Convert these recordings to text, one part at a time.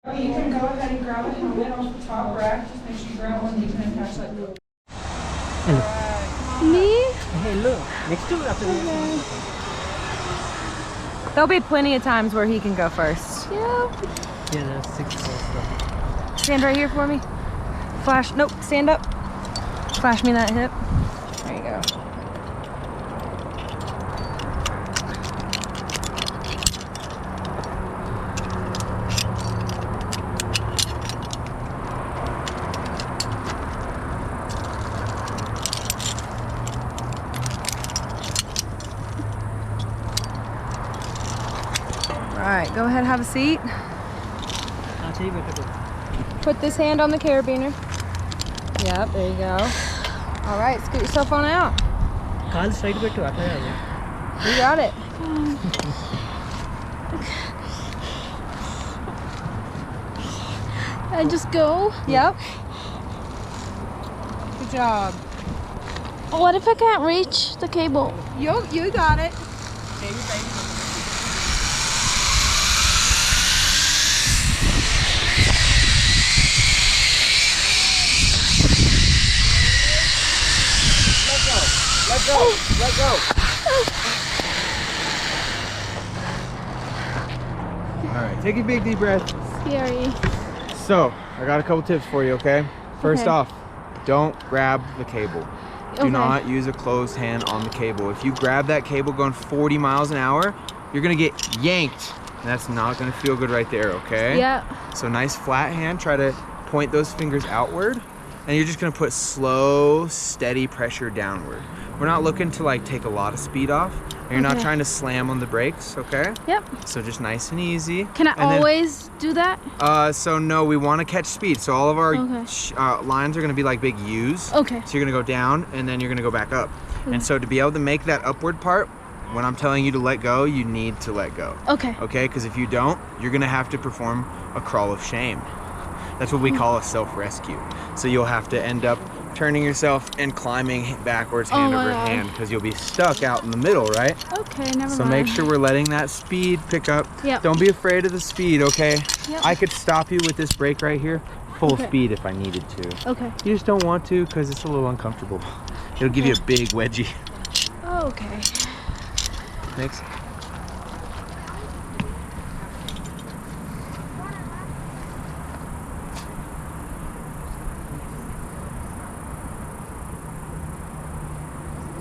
You can go ahead and grab a helmet off the top rack. Just make sure you grab one that you can attach like this. Me? Hey, look. Next to after There'll be plenty of times where he can go first. Yeah, there's 6 stuff. Stand right here for me. Flash. Nope. Stand up. Flash me that hip. There you go. All right, go ahead, have a seat. Put this hand on the carabiner. Yep, there you go. All right, scoot yourself on out. Call straight to You got it. I just go? Yep. Good job. What if I can't reach the cable? You got it. Let go. Let go. All right, take a big deep breath. Scary. So, I got a couple tips for you, okay? First Okay. off, don't grab the cable. Do Okay. not use a closed hand on the cable. If you grab that cable going 40 miles an hour, you're gonna get yanked. And that's not gonna feel good right there, okay? Yeah. So nice flat hand, try to point those fingers outward. And you're just gonna put slow, steady pressure downward. We're not looking to like take a lot of speed off. And you're not Okay. trying to slam on the brakes, okay? Yep. So just nice and easy. Can I And then- always do that? so no, we want to catch speed. So all of our Okay. lines are going to be like big U's. Okay. So you're going to go down and then you're going to go back up. And so to be able to make that upward part, when I'm telling you to let go, you need to let go. Okay. Okay? Because if you don't, you're going to have to perform a crawl of shame. That's what we call a self-rescue. So you'll have to end up turning yourself and climbing backwards hand my over God. hand because you'll be stuck out in the middle, right? Okay, never So mind. make sure we're letting that speed pick up. Yep. Don't be afraid of the speed, okay? Yep. I could stop you with this brake right here, full Okay. speed if I needed to. Okay. You just don't want to because it's a little uncomfortable. It'll give you a big wedgie. Okay. Thanks.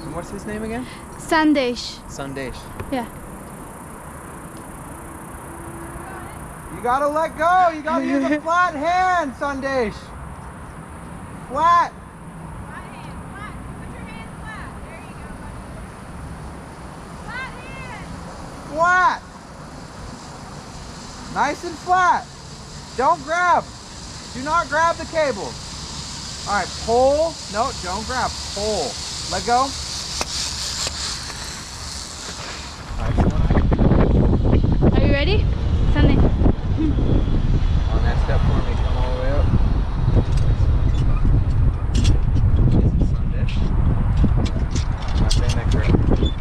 So what's his name again? Sandesh. Sandesh. Yeah. You gotta let go. You gotta use a flat hand, Sandesh. Flat. Flat. Nice and flat. Don't grab. Do not grab the cable. All right, pull. No, don't grab. Pull. Let go. Are you ready? Sandesh. On that step for me, come all the way up. Sandesh. I'm not saying that correctly.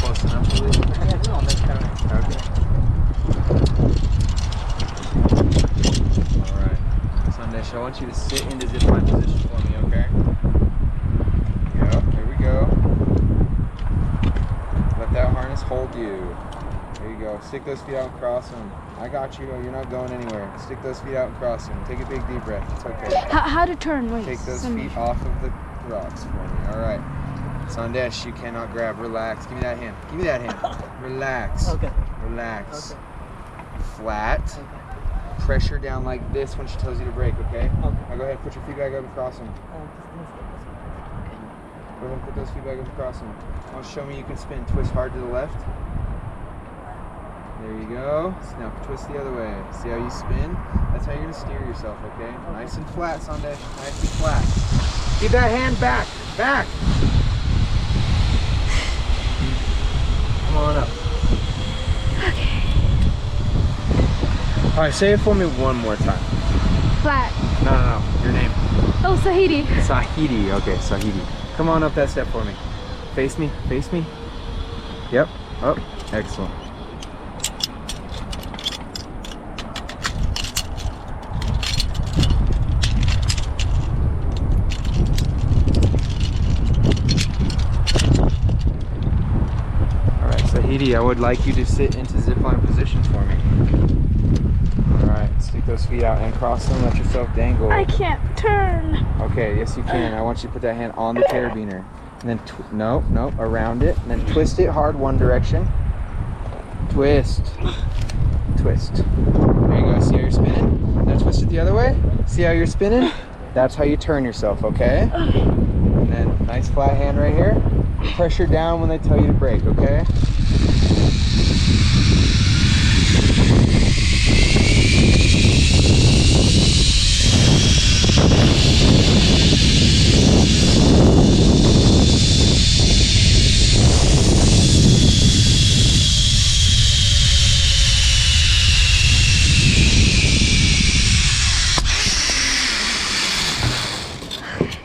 Close enough, please. Yeah, no, that's kind of okay. All right, Sandesh, I want you to sit into zipline position for me, okay? Yep, here we go. Let that harness hold you. There you go. Stick those feet out and cross them. I got you. You're not going anywhere. Stick those feet out and cross them. Take a big deep breath. It's okay. How to turn? Wait. Take those Sandesh. feet off of the rocks for me. All right. Sandesh, you cannot grab. Relax. Give me that hand. Give me that hand. Relax. Okay. Relax. Okay. Flat. Okay. Pressure down like this when she tells you to brake, okay? Okay. Now go ahead. Put your feet back up and cross them. Go ahead and put those feet back up and cross them. Now show me you can spin. Twist hard to the left. There you go. Now twist the other way. See how you spin? That's how you're going to steer yourself, okay? Nice and flat, Sandesh. Nice and flat. Keep that hand back. Back. Come on up. Okay. All right, say it for me one more time. Flat. No. Your name. Oh, Sahidi. Sahidi. Okay, Sahidi. Come on up that step for me. Face me. Face me. Yep. Up. Excellent. I would like you to sit into zipline position for me. All right, stick those feet out and cross them. Let yourself dangle. I can't turn. Okay, yes you can. I want you to put that hand on the carabiner. And then, no, around it. And then twist it hard one direction. Twist. Twist. There you go. See how you're spinning? Now twist it the other way. See how you're spinning? That's how you turn yourself, okay? And then nice flat hand right here. Pressure down when they tell you to brake, okay?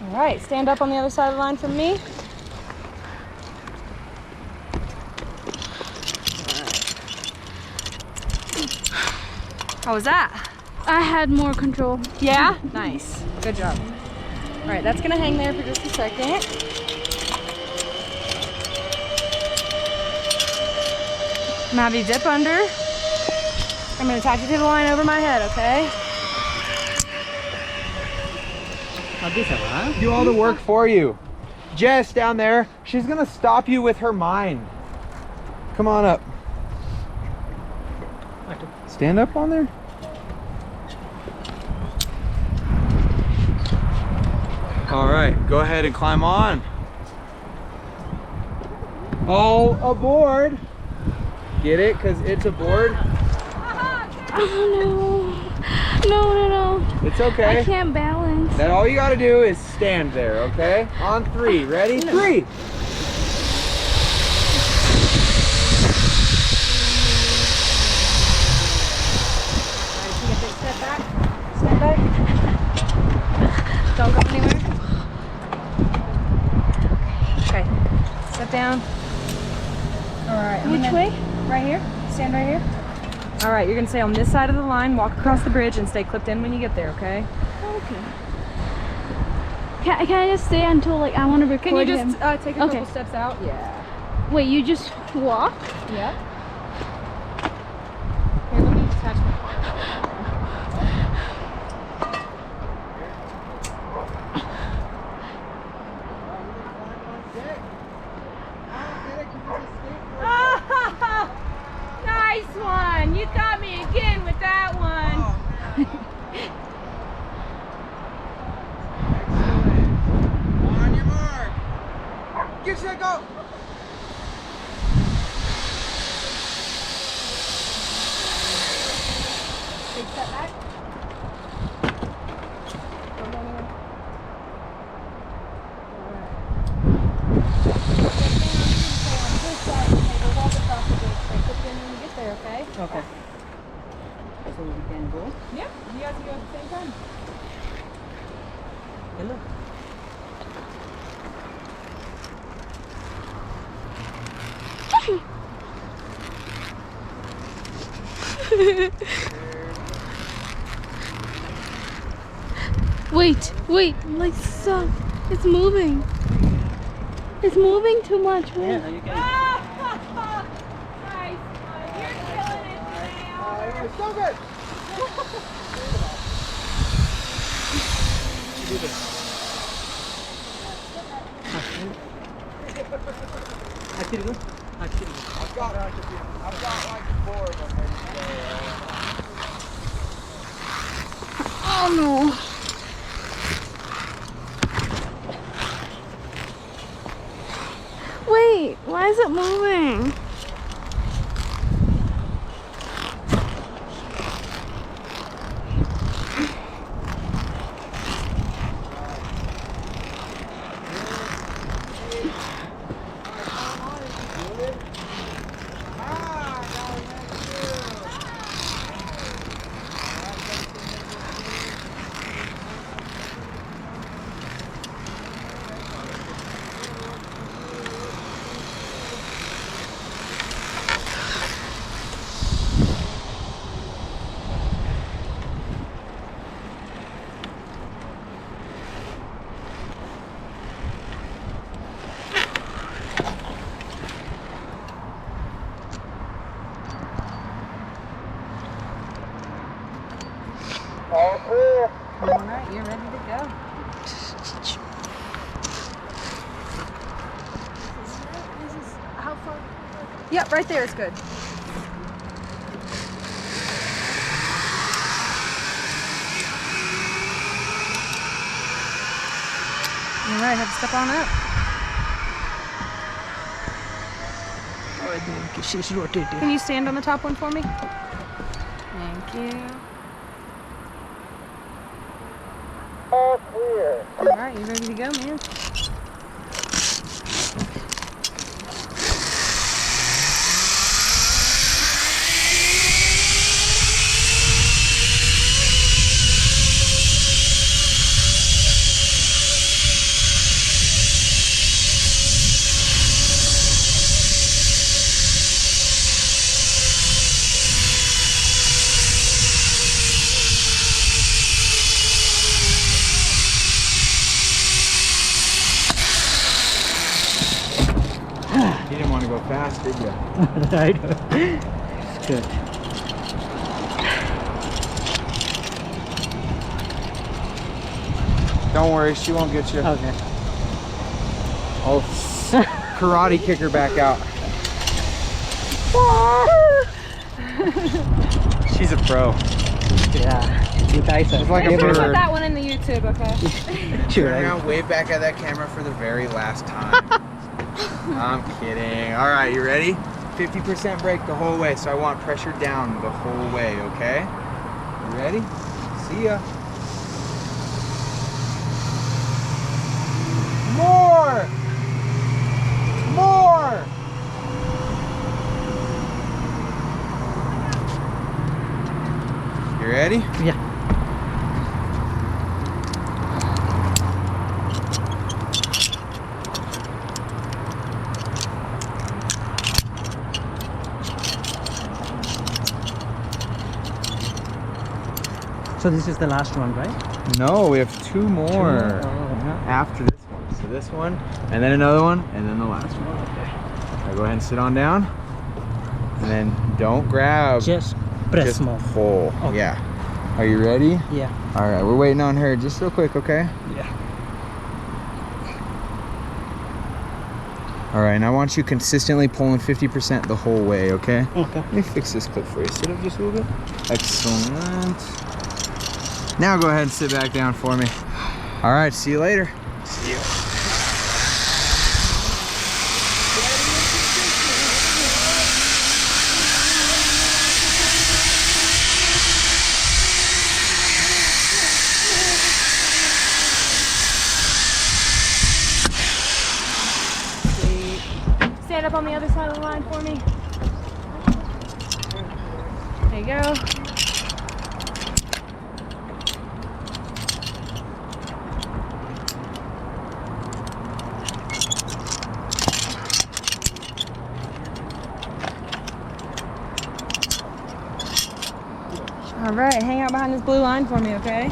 All right, stand up on the other side of the line from me. How was that? I had more control. Yeah? Nice. Good job. All right, that's gonna hang there for just a second. I'm gonna have you dip under. I'm gonna attach you to the line over my head, okay? Do all the work for you. Jess down there, she's gonna stop you with her mind. Come on up. Stand up on there. All right, go ahead and climb on. All aboard. Get it? Because it's a board. Oh no. No. It's okay. I can't balance. Then all you gotta do is stand there, okay? On 3, ready? 3. Step back. Stand back. Don't go anywhere. Okay. Step down. All right. Which way? Right here. Stand right here. All right. You're gonna stay on this side of the line. Walk across the bridge and stay clipped in when you get there. Okay. Okay. Can I just stay until like I want to record Can you just him? take a couple steps out? Yeah. Wait, you just walk? Yeah. Here, let me attach my car. Nice one! You got me again with that one. Excellent. On your mark. Get set, go. Big step back. Don't go anywhere. Okay? Okay. So we can go. Yep. You guys can go at the same time. Hello. Wait, like stop. It's moving. It's moving too much, wait. Yeah, you can. Nice. You're killing it today. So good. Do this. Actually go. I've got like 4 of them ready to go. Oh no. Wait, why is it moving? All clear. All right, you're ready to go. How far? Yep, right there is good. All right, have to step on up. She's rotating. Can you stand on the top one for me? Thank you. All clear. All right, you ready to go, man? You didn't want to go fast, did you? Right. It's good. Don't worry, she won't get you. Okay. I'll karate kick her back out. She's a pro. Yeah. You guys are It's like a Make sure to bird. put that one in the YouTube, okay? sure. Turn around, wave back at that camera for the very last time. I'm kidding. All right, you ready? 50% brake the whole way, so I want pressure down the whole way, okay? You ready? See ya. More! More! You ready? Yeah. So this is the last one, right? No, we have two more. more? Oh. After this one. So this one, and then another one, and then the last one. Okay. Now go ahead and sit on down. And then don't grab. Just press Just more. pull. Okay. Yeah. Are you ready? Yeah. All right, we're waiting on her just real quick, okay? Yeah. All right, and I want you consistently pulling 50% the whole way, okay? Okay. Let me fix this clip for you. Sit up just a little bit. Excellent. Now go ahead and sit back down for me. All right, see you later. See you. Stand up on the other side of the line for me. There you go. All right, hang out behind this blue line for me, okay?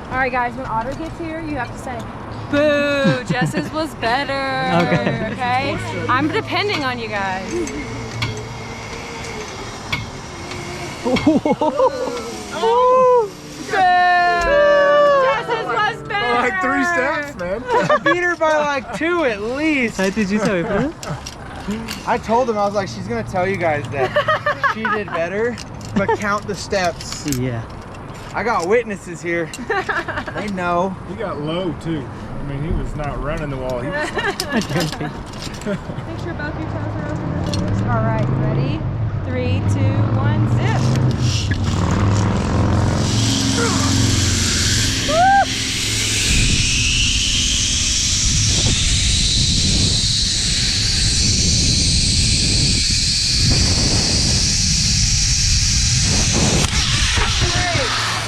All right, guys, when Otter gets here, you have to say, boo, Jess's was better, okay? I'm depending on you guys. Boo! Jess's was better! Like 3 steps, man. I beat her by like 2 at least. How did you say it? I told him, I was like, she's gonna tell you guys that she did better, but count the steps. Yeah. I got witnesses here. They know. He got low too. I mean, he was not running the wall. He was Make sure both your toes are over your toes. All right, ready? 3, 2, 1, zip.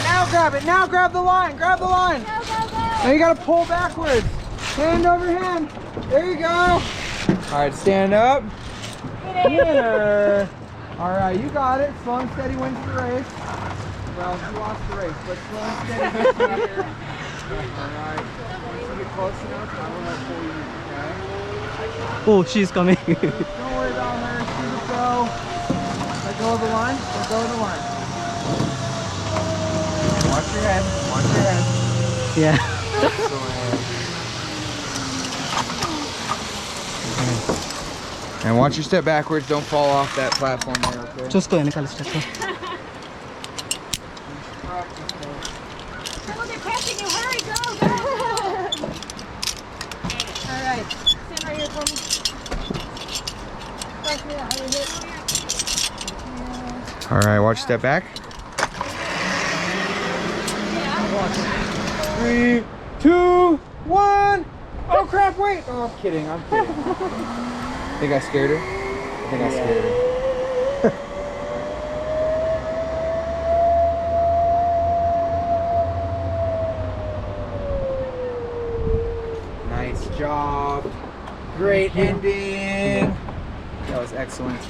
Now grab it. Now grab the line. Grab the line. Now you gotta pull backwards. Hand over hand. There you go. All right, stand up. Winner. All right, you got it. Slow and steady wins the race. Well, you lost the race, but slow and steady wins the race. All right. Once you get close enough, I will help pull you. Okay. Oh, she's coming. Don't worry about her. She's a pro. Let go of the line. Let go of the line. Yeah. And watch your step backwards. Don't fall off that platform there, okay? చూసుకో వెనకాల step. Oh, they're passing you. Hurry, go, go. All right. Stand right here for me. Pass me that other hip. All right, watch your step back. Yeah. 3, 2, 1. Oh crap, wait. Oh, I'm kidding. I'm kidding. Think I scared her? I think I scared her. Nice job. Great ending. That was excellent.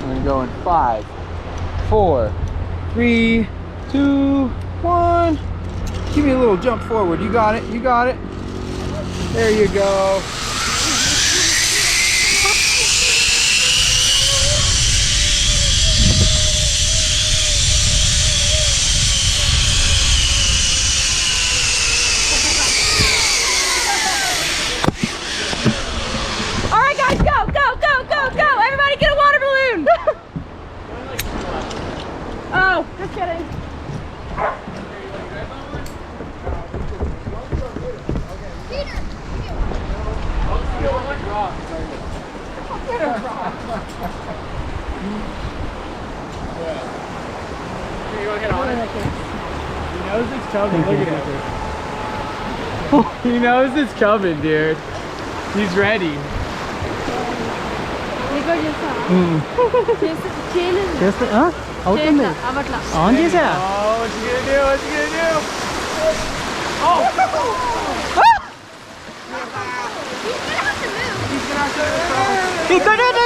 I'm gonna go in 5, 4, 3, 2, 1. Give me a little jump forward. You got it. You got it. There you go. All right, guys, go, go, go, go, go. Everybody get a water balloon. Oh, just kidding. He knows it's coming. Look at him. He knows it's coming, dude. He's ready. చేస్తే అవుతుంది. On చేసా. Oh, what's he gonna do? What's he gonna do? He got it.